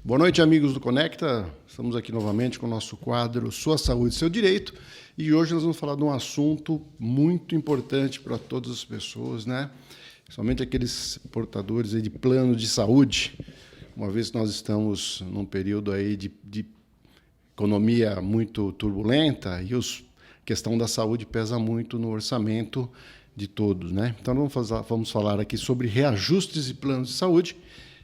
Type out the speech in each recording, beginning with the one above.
Boa noite, amigos do Conecta. Estamos aqui novamente com o nosso quadro Sua Saúde, Seu Direito. E hoje nós vamos falar de um assunto muito importante para todas as pessoas, né? Somente aqueles portadores aí de plano de saúde, uma vez que nós estamos num período aí de economia muito turbulenta e a questão da saúde pesa muito no orçamento de todos, né? Então vamos falar aqui sobre reajustes de planos de saúde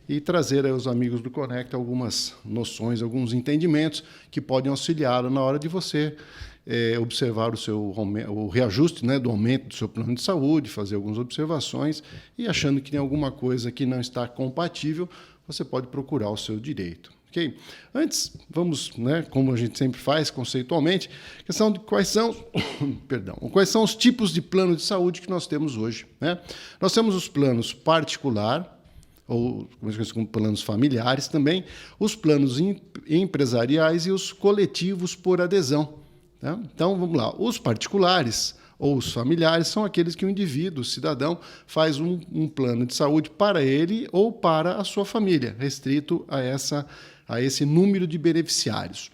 e trazer aos amigos do Conecta algumas noções, alguns entendimentos que podem auxiliar na hora de você observar o reajuste, né, do aumento do seu plano de saúde, fazer algumas observações e achando que tem alguma coisa que não está compatível, você pode procurar o seu direito. Okay? Antes, vamos, né, como a gente sempre faz conceitualmente, questão de quais são os tipos de plano de saúde que nós temos hoje, né? Nós temos os planos particular, ou como planos familiares também, os planos empresariais e os coletivos por adesão. Tá? Então, vamos lá. Os particulares ou os familiares são aqueles que o indivíduo, o cidadão, faz um plano de saúde para ele ou para a sua família, restrito a esse número de beneficiários.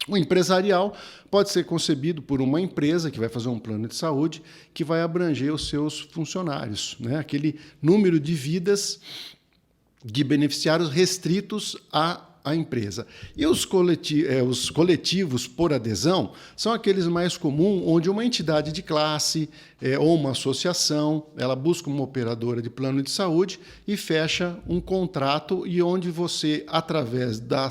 O empresarial pode ser concebido por uma empresa que vai fazer um plano de saúde que vai abranger os seus funcionários, né? Aquele número de vidas de beneficiários restritos à empresa. E os coletivos por adesão são aqueles mais comuns, onde uma entidade de classe ou uma associação, ela busca uma operadora de plano de saúde e fecha um contrato e onde você, através da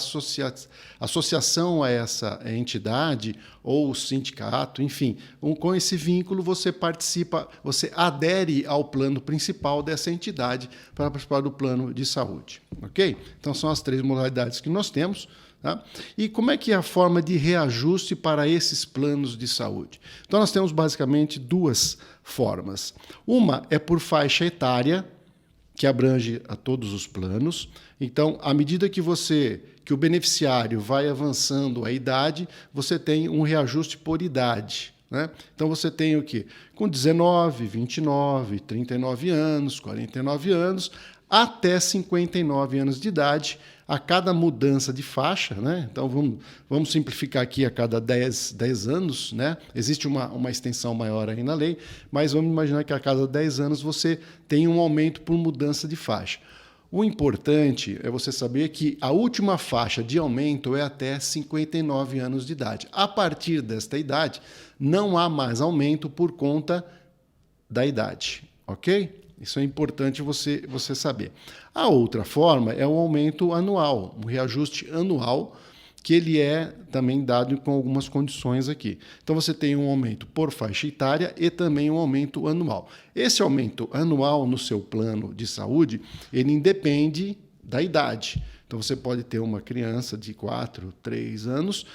associação a essa entidade ou sindicato, enfim, com esse vínculo você participa, você adere ao plano principal dessa entidade para participar do plano de saúde. Ok? Então são as três modalidades que nós temos. Tá? E como é que é a forma de reajuste para esses planos de saúde? Então, nós temos basicamente duas formas. Uma é por faixa etária, que abrange a todos os planos. Então, à medida que o beneficiário vai avançando a idade, você tem um reajuste por idade. Né? Então, você tem o quê? Com 19, 29, 39 anos, 49 anos, até 59 anos de idade, a cada mudança de faixa, né? Então vamos simplificar aqui, a cada 10 anos, né? Existe uma extensão maior aí na lei, mas vamos imaginar que a cada 10 anos você tem um aumento por mudança de faixa. O importante é você saber que a última faixa de aumento é até 59 anos de idade. A partir desta idade, não há mais aumento por conta da idade, ok? Isso é importante você saber. A outra forma é o aumento anual, um reajuste anual, que ele é também dado com algumas condições aqui. Então, você tem um aumento por faixa etária e também um aumento anual. Esse aumento anual no seu plano de saúde, ele independe da idade. Então, você pode ter uma criança de 4, 3 anos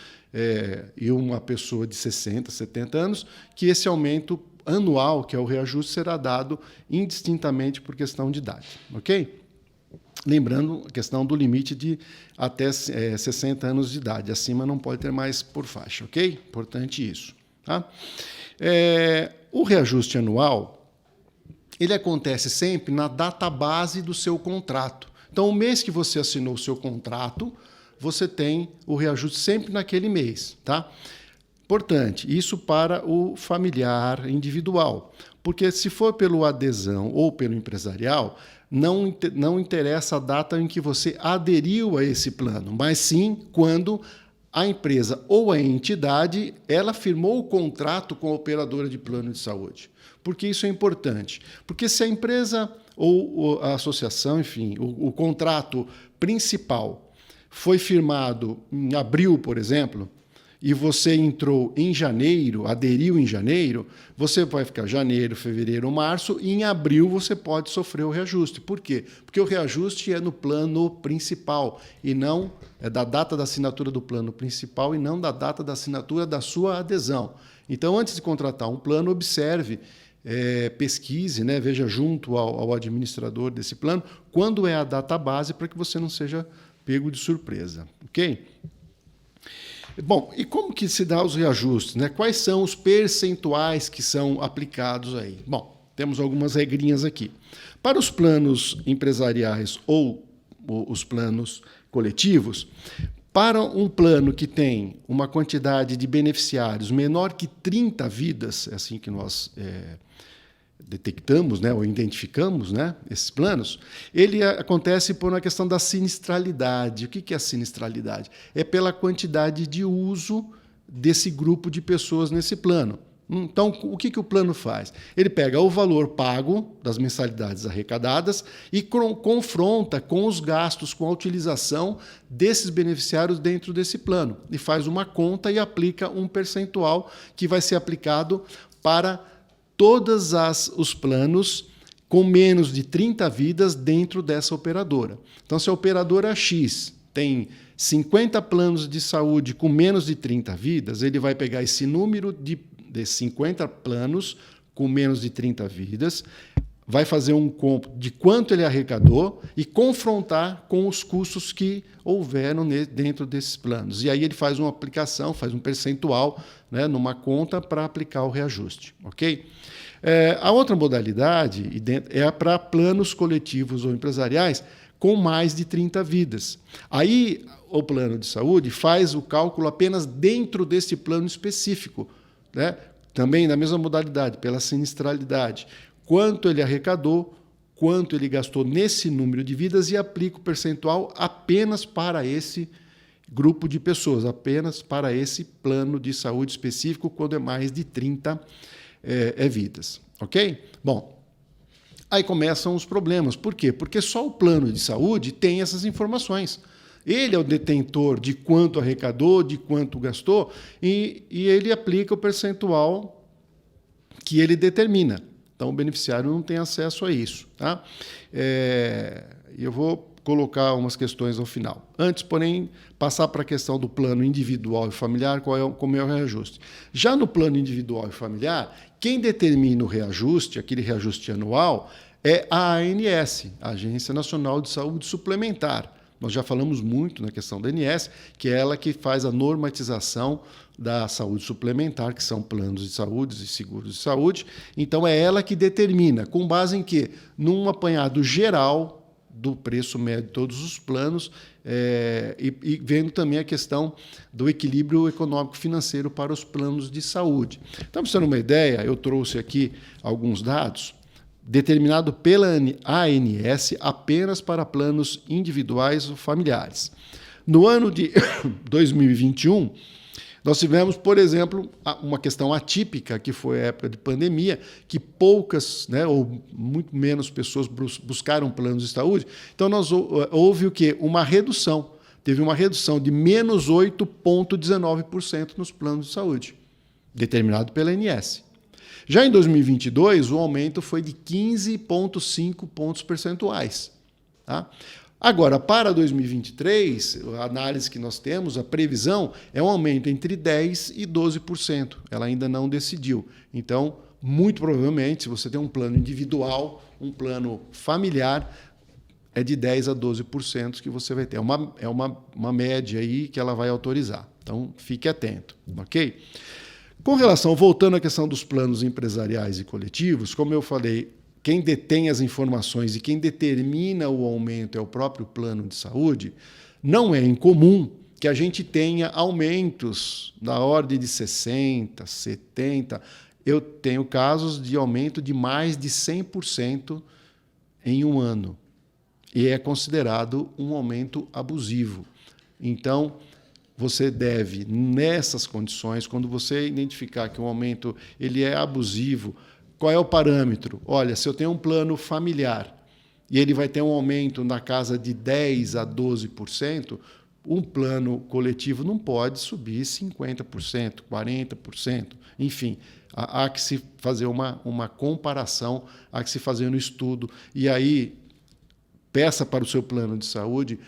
e uma pessoa de 60, 70 anos, que esse aumento anual, que é o reajuste, será dado indistintamente por questão de idade, ok? Lembrando a questão do limite de até 60 anos de idade, acima não pode ter mais por faixa, ok? Importante isso. Tá? O reajuste anual, ele acontece sempre na data base do seu contrato. Então, o mês que você assinou o seu contrato, você tem o reajuste sempre naquele mês, tá? Importante, isso para o familiar individual, porque se for pelo adesão ou pelo empresarial, não interessa a data em que você aderiu a esse plano, mas sim quando a empresa ou a entidade ela firmou o contrato com a operadora de plano de saúde. Por que isso é importante? Porque se a empresa ou a associação, enfim, o contrato principal foi firmado em abril, por exemplo, e você entrou em janeiro, aderiu em janeiro, você vai ficar janeiro, fevereiro, março, e em abril você pode sofrer o reajuste. Por quê? Porque o reajuste é no plano principal, e não é da data da assinatura do plano principal e não da data da assinatura da sua adesão. Então, antes de contratar um plano, observe, pesquise, né, veja junto ao administrador desse plano, quando é a data base, para que você não seja pego de surpresa. Ok? Bom, e como que se dá os reajustes, né? Quais são os percentuais que são aplicados aí? Bom, temos algumas regrinhas aqui. Para os planos empresariais ou os planos coletivos, para um plano que tem uma quantidade de beneficiários menor que 30 vidas, é assim que nós detectamos, né, ou identificamos, né, esses planos, ele acontece por uma questão da sinistralidade. O que é a sinistralidade? É pela quantidade de uso desse grupo de pessoas nesse plano. Então, o que o plano faz? Ele pega o valor pago das mensalidades arrecadadas e confronta com os gastos, com a utilização desses beneficiários dentro desse plano. E faz uma conta e aplica um percentual que vai ser aplicado para todos os planos com menos de 30 vidas dentro dessa operadora. Então, se a operadora X tem 50 planos de saúde com menos de 30 vidas, ele vai pegar esse número de 50 planos com menos de 30 vidas, vai fazer um cômputo de quanto ele arrecadou e confrontar com os custos que houveram dentro desses planos. E aí ele faz uma aplicação, faz um percentual, né, numa conta para aplicar o reajuste. Ok? A outra modalidade é para planos coletivos ou empresariais com mais de 30 vidas. Aí o plano de saúde faz o cálculo apenas dentro desse plano específico, né? Também na mesma modalidade, pela sinistralidade. Quanto ele arrecadou, quanto ele gastou nesse número de vidas e aplica o percentual apenas para esse grupo de pessoas, apenas para esse plano de saúde específico, quando é mais de 30 vidas. Ok? Bom, aí começam os problemas. Por quê? Porque só o plano de saúde tem essas informações. Ele é o detentor de quanto arrecadou, de quanto gastou, e ele aplica o percentual que ele determina. Então, o beneficiário não tem acesso a isso. Tá? Eu vou colocar umas questões ao final. Antes, porém, passar para a questão do plano individual e familiar, como é o reajuste. Já no plano individual e familiar, quem determina o reajuste, aquele reajuste anual, é a ANS, a Agência Nacional de Saúde Suplementar. Nós já falamos muito na questão da ANS, que é ela que faz a normatização da saúde suplementar, que são planos de saúde e seguros de saúde. Então, é ela que determina, com base em quê? Num apanhado geral do preço médio de todos os planos, e vendo também a questão do equilíbrio econômico-financeiro para os planos de saúde. Então, para você ter uma ideia, eu trouxe aqui alguns dados determinado pela ANS apenas para planos individuais ou familiares. No ano de 2021, nós tivemos, por exemplo, uma questão atípica, que foi a época de pandemia, que poucas, né, ou muito menos pessoas buscaram planos de saúde. Então, houve o quê? Uma redução. Teve uma redução de menos 8,19% nos planos de saúde, determinado pela ANS. Já em 2022, o aumento foi de 15,5 pontos percentuais. Tá? Agora, para 2023, a análise que nós temos, a previsão, é um aumento entre 10% e 12%. Ela ainda não decidiu. Então, muito provavelmente, se você tem um plano individual, um plano familiar, é de 10% a 12% que você vai ter. É uma média aí que ela vai autorizar. Então, fique atento, ok? Com relação, voltando à questão dos planos empresariais e coletivos, como eu falei, quem detém as informações e quem determina o aumento é o próprio plano de saúde, não é incomum que a gente tenha aumentos na ordem de 60%, 70%. Eu tenho casos de aumento de mais de 100% em um ano. E é considerado um aumento abusivo. Então, você deve, nessas condições, quando você identificar que o aumento ele é abusivo, qual é o parâmetro? Olha, se eu tenho um plano familiar e ele vai ter um aumento na casa de 10% a 12%, um plano coletivo não pode subir 50%, 40%. Enfim, há que se fazer uma comparação, há que se fazer um estudo. E aí, peça para o seu plano de saúde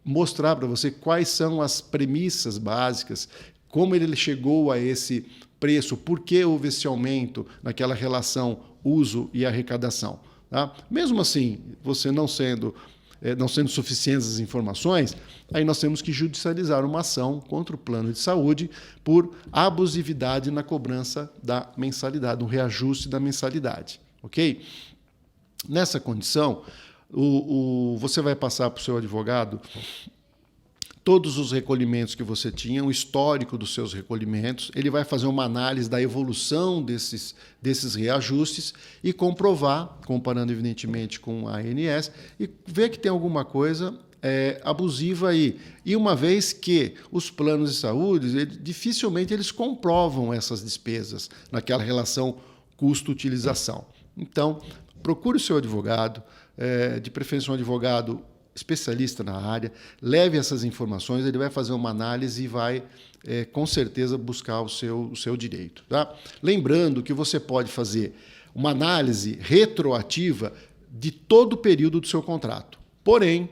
mostrar para você quais são as premissas básicas, como ele chegou a esse preço, por que houve esse aumento naquela relação uso e arrecadação. Tá? Mesmo assim, você não sendo suficientes as informações, aí nós temos que judicializar uma ação contra o plano de saúde por abusividade na cobrança da mensalidade, no reajuste da mensalidade. Ok? Nessa condição, você vai passar para o seu advogado todos os recolhimentos que você tinha, o histórico dos seus recolhimentos, ele vai fazer uma análise da evolução desses reajustes e comprovar, comparando evidentemente com a ANS, e ver que tem alguma coisa abusiva aí. E uma vez que os planos de saúde, dificilmente eles comprovam essas despesas naquela relação custo-utilização. Então, procure o seu advogado, de preferência um advogado especialista na área, leve essas informações, ele vai fazer uma análise e vai, com certeza, buscar o seu direito. Tá? Lembrando que você pode fazer uma análise retroativa de todo o período do seu contrato. Porém,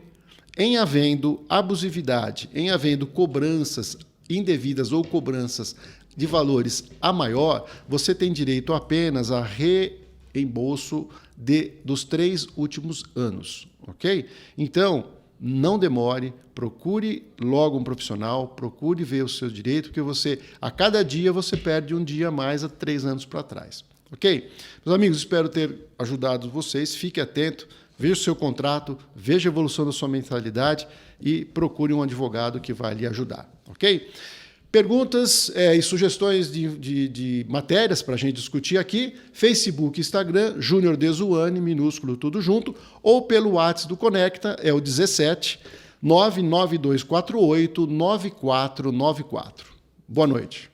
em havendo abusividade, em havendo cobranças indevidas ou cobranças de valores a maior, você tem direito apenas a reembolso dos 3 últimos anos, ok? Então, não demore, procure logo um profissional, procure ver o seu direito, porque a cada dia você perde um dia a mais há 3 anos para trás, ok? Meus amigos, espero ter ajudado vocês, fique atento, veja o seu contrato, veja a evolução da sua mentalidade e procure um advogado que vai lhe ajudar, ok? Perguntas e sugestões de matérias para a gente discutir aqui, Facebook, Instagram, Júnior Dezuani, minúsculo, tudo junto, ou pelo WhatsApp do Conecta, é o 17 99248 9494. Boa noite.